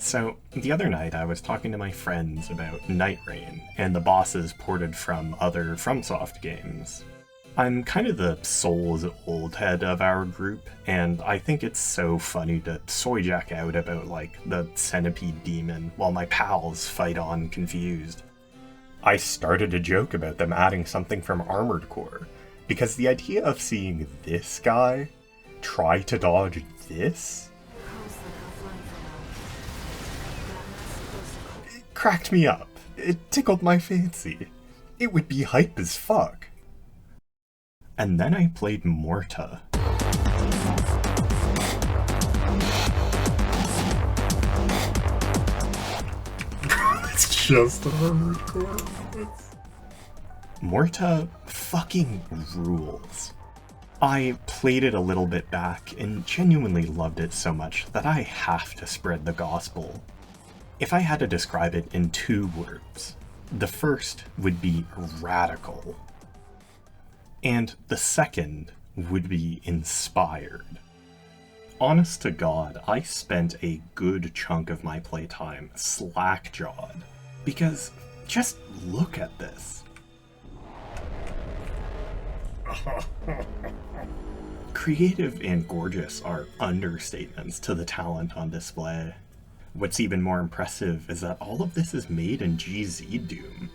So, the other night I was talking to my friends about Night Rain and the bosses ported from other FromSoft games. I'm kind of the Souls old head of our group, and I think it's so funny to soyjack out about, like, the centipede demon while my pals fight on confused. I started a joke about them adding something from Armored Core, because the idea of seeing this guy try to dodge this cracked me up. It tickled my fancy. It would be hype as fuck. And then I played Mohrta. It's just a hardcore. Mohrta fucking rules. I played it a little bit back and genuinely loved it so much that I have to spread the gospel. If I had to describe it in 2 words, the first would be radical, and the second would be inspired. Honest to God, I spent a good chunk of my playtime slack-jawed, because just look at this. Creative and gorgeous are understatements to the talent on display. What's even more impressive is that all of this is made in GZ Doom.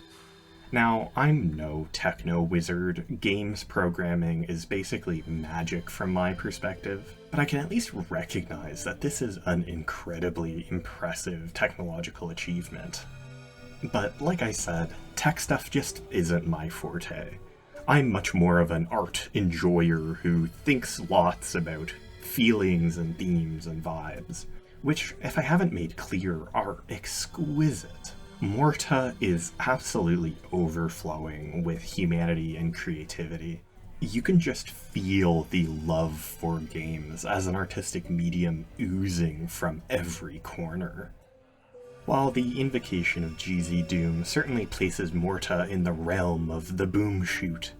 Now, I'm no techno wizard, games programming is basically magic from my perspective, but I can at least recognize that this is an incredibly impressive technological achievement. But like I said, tech stuff just isn't my forte. I'm much more of an art enjoyer who thinks lots about feelings and themes and vibes, which, if I haven't made clear, are exquisite. Mohrta is absolutely overflowing with humanity and creativity. You can just feel the love for games as an artistic medium oozing from every corner. While the invocation of GZ Doom certainly places Mohrta in the realm of the boom shoot,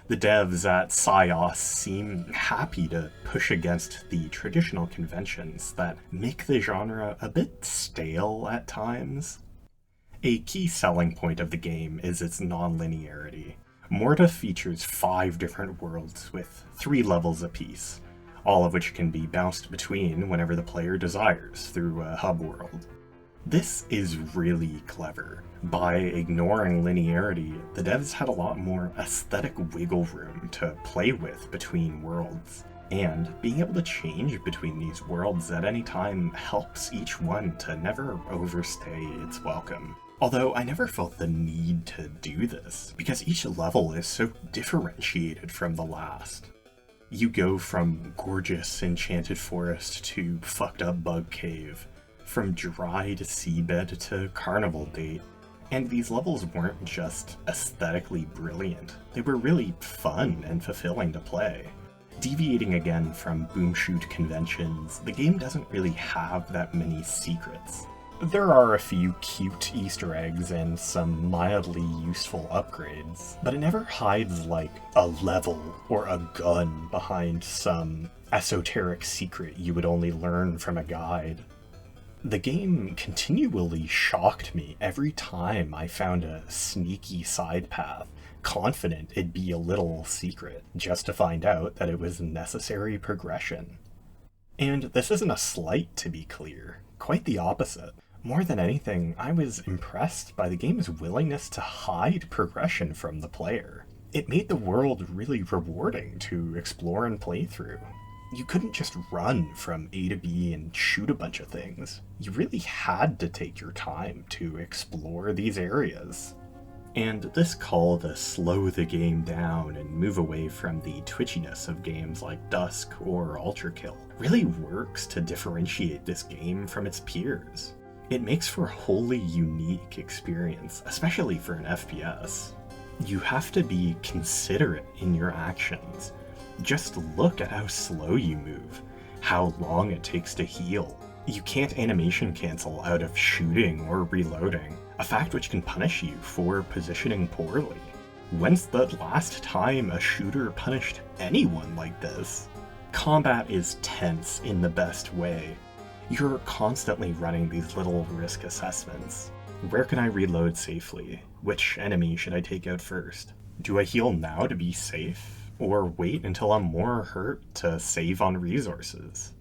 the devs at Psyos seem happy to push against the traditional conventions that make the genre a bit stale at times. A key selling point of the game is its non-linearity. Mohrta features 5 different worlds with 3 levels apiece, all of which can be bounced between whenever the player desires through a hub world. This is really clever. By ignoring linearity, the devs had a lot more aesthetic wiggle room to play with between worlds, and being able to change between these worlds at any time helps each one to never overstay its welcome. Although I never felt the need to do this, because each level is so differentiated from the last. You go from gorgeous enchanted forest to fucked up bug cave, from dried seabed to carnival date, and these levels weren't just aesthetically brilliant, they were really fun and fulfilling to play. Deviating again from boom shoot conventions, the game doesn't really have that many secrets. There are a few cute Easter eggs and some mildly useful upgrades, but it never hides like a level or a gun behind some esoteric secret you would only learn from a guide. The game continually shocked me every time I found a sneaky side path, confident it'd be a little secret, just to find out that it was necessary progression. And this isn't a slight, to be clear, quite the opposite. More than anything, I was impressed by the game's willingness to hide progression from the player. It made the world really rewarding to explore and play through. You couldn't just run from A to B and shoot a bunch of things. You really had to take your time to explore these areas. And this call to slow the game down and move away from the twitchiness of games like Dusk or Ultra Kill really works to differentiate this game from its peers. It makes for a wholly unique experience, especially for an FPS. You have to be considerate in your actions. Just look at how slow you move, how long it takes to heal. You can't animation cancel out of shooting or reloading, a fact which can punish you for positioning poorly. When's the last time a shooter punished anyone like this? Combat is tense in the best way. You're constantly running these little risk assessments. Where can I reload safely? Which enemy should I take out first? Do I heal now to be safe? Or wait until I'm more hurt to save on resources?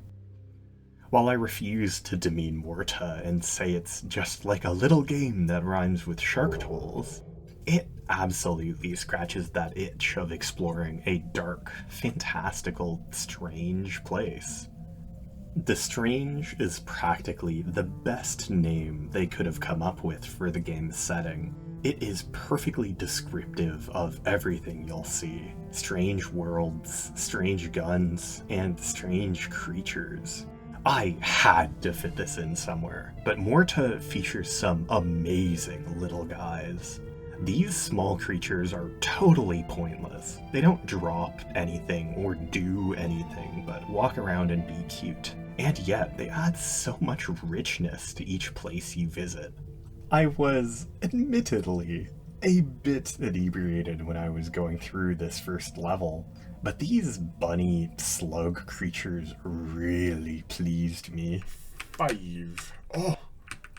While I refuse to demean Mohrta and say it's just like a little game that rhymes with shark tools, it absolutely scratches that itch of exploring a dark, fantastical, strange place. The Strange is practically the best name they could have come up with for the game's setting. It is perfectly descriptive of everything you'll see. Strange worlds, strange guns, and strange creatures. I had to fit this in somewhere, but Mohrta features some amazing little guys. These small creatures are totally pointless. They don't drop anything or do anything but walk around and be cute. And yet, they add so much richness to each place you visit. I was, admittedly, a bit inebriated when I was going through this first level, but these bunny slug creatures really pleased me. 5. Oh,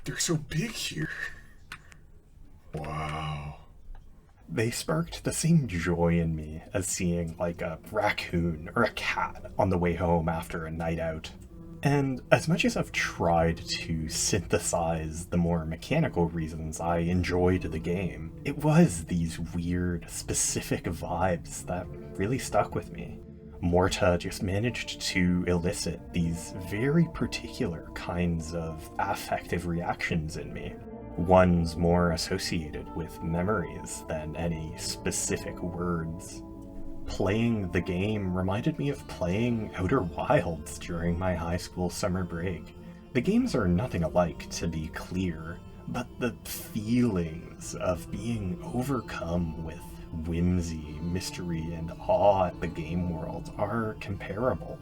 they're so big here. Wow. They sparked the same joy in me as seeing like a raccoon or a cat on the way home after a night out. And as much as I've tried to synthesize the more mechanical reasons I enjoyed the game, it was these weird, specific vibes that really stuck with me. Mohrta just managed to elicit these very particular kinds of affective reactions in me. Ones more associated with memories than any specific words. Playing the game reminded me of playing Outer Wilds during my high school summer break. The games are nothing alike, to be clear, but the feelings of being overcome with whimsy, mystery, and awe at the game world are comparable.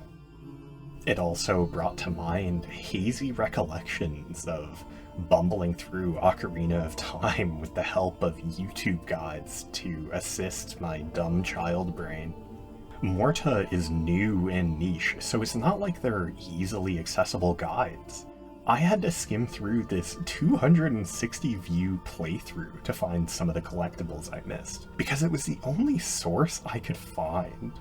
It also brought to mind hazy recollections of bumbling through Ocarina of Time with the help of YouTube guides to assist my dumb child brain. Mohrta is new and niche, so it's not like they're easily accessible guides. I had to skim through this 260 view playthrough to find some of the collectibles I missed, because it was the only source I could find.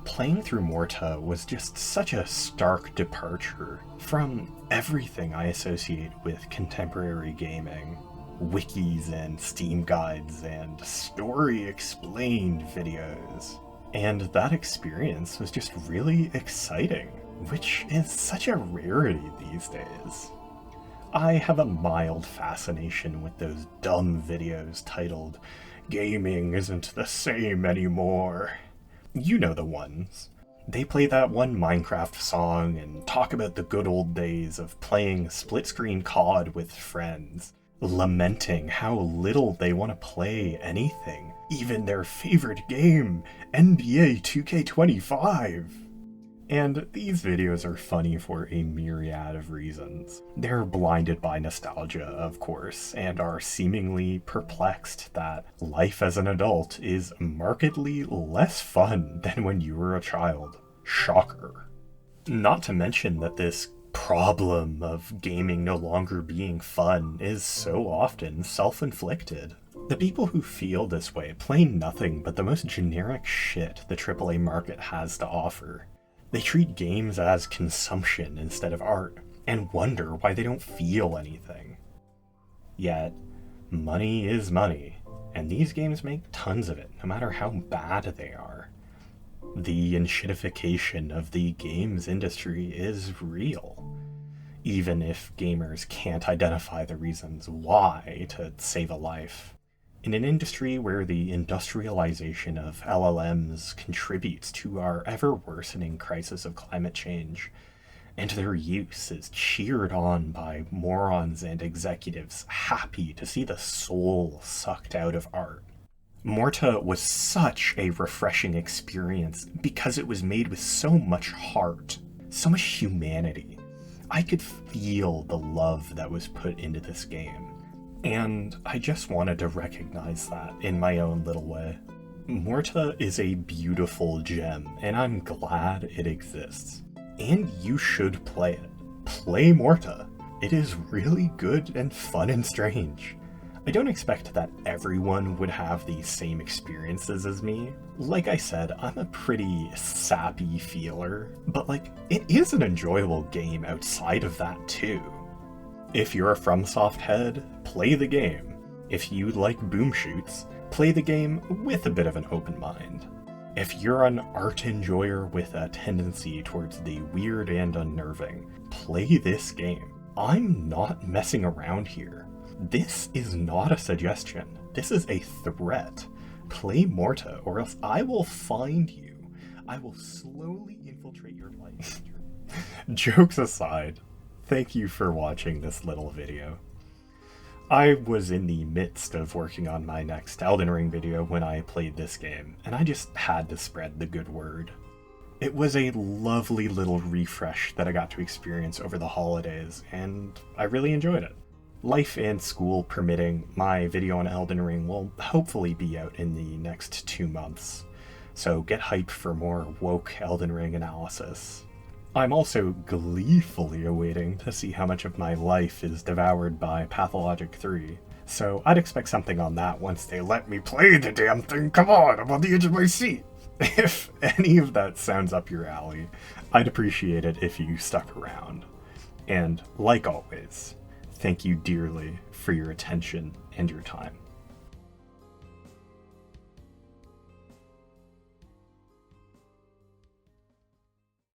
Playing through Mohrta was just such a stark departure from everything I associate with contemporary gaming. Wikis and Steam guides and story explained videos. And that experience was just really exciting, which is such a rarity these days. I have a mild fascination with those dumb videos titled, "Gaming Isn't the Same Anymore." You know the ones. They play that one Minecraft song and talk about the good old days of playing split-screen COD with friends, lamenting how little they want to play anything, even their favorite game, NBA 2K25. And these videos are funny for a myriad of reasons. They're blinded by nostalgia, of course, and are seemingly perplexed that life as an adult is markedly less fun than when you were a child. Shocker. Not to mention that this problem of gaming no longer being fun is so often self-inflicted. The people who feel this way play nothing but the most generic shit the AAA market has to offer. They treat games as consumption instead of art, and wonder why they don't feel anything. Yet, money is money, and these games make tons of it, no matter how bad they are. The enshittification of the games industry is real, even if gamers can't identify the reasons why to save a life. In an industry where the industrialization of LLMs contributes to our ever-worsening crisis of climate change, and their use is cheered on by morons and executives happy to see the soul sucked out of art. Mohrta was such a refreshing experience because it was made with so much heart, so much humanity. I could feel the love that was put into this game. And I just wanted to recognize that in my own little way. Mohrta is a beautiful gem, and I'm glad it exists. And you should play it. play Mohrta. It is really good and fun and strange. I don't expect that everyone would have the same experiences as me. Like I said, I'm a pretty sappy feeler, but it is an enjoyable game outside of that too. If you're a FromSoft head, play the game. If you like boom shoots, play the game with a bit of an open mind. If you're an art enjoyer with a tendency towards the weird and unnerving, play this game. I'm not messing around here. This is not a suggestion. This is a threat. Play Mohrta, or else I will find you. I will slowly infiltrate your life. Jokes aside, thank you for watching this little video. I was in the midst of working on my next Elden Ring video when I played this game, and I just had to spread the good word. It was a lovely little refresh that I got to experience over the holidays, and I really enjoyed it. Life and school permitting, my video on Elden Ring will hopefully be out in the next 2 months, so get hyped for more woke Elden Ring analysis. I'm also gleefully awaiting to see how much of my life is devoured by Pathologic 3, so I'd expect something on that once they let me play the damn thing. Come on, I'm on the edge of my seat. If any of that sounds up your alley, I'd appreciate it if you stuck around. And like always, thank you dearly for your attention and your time.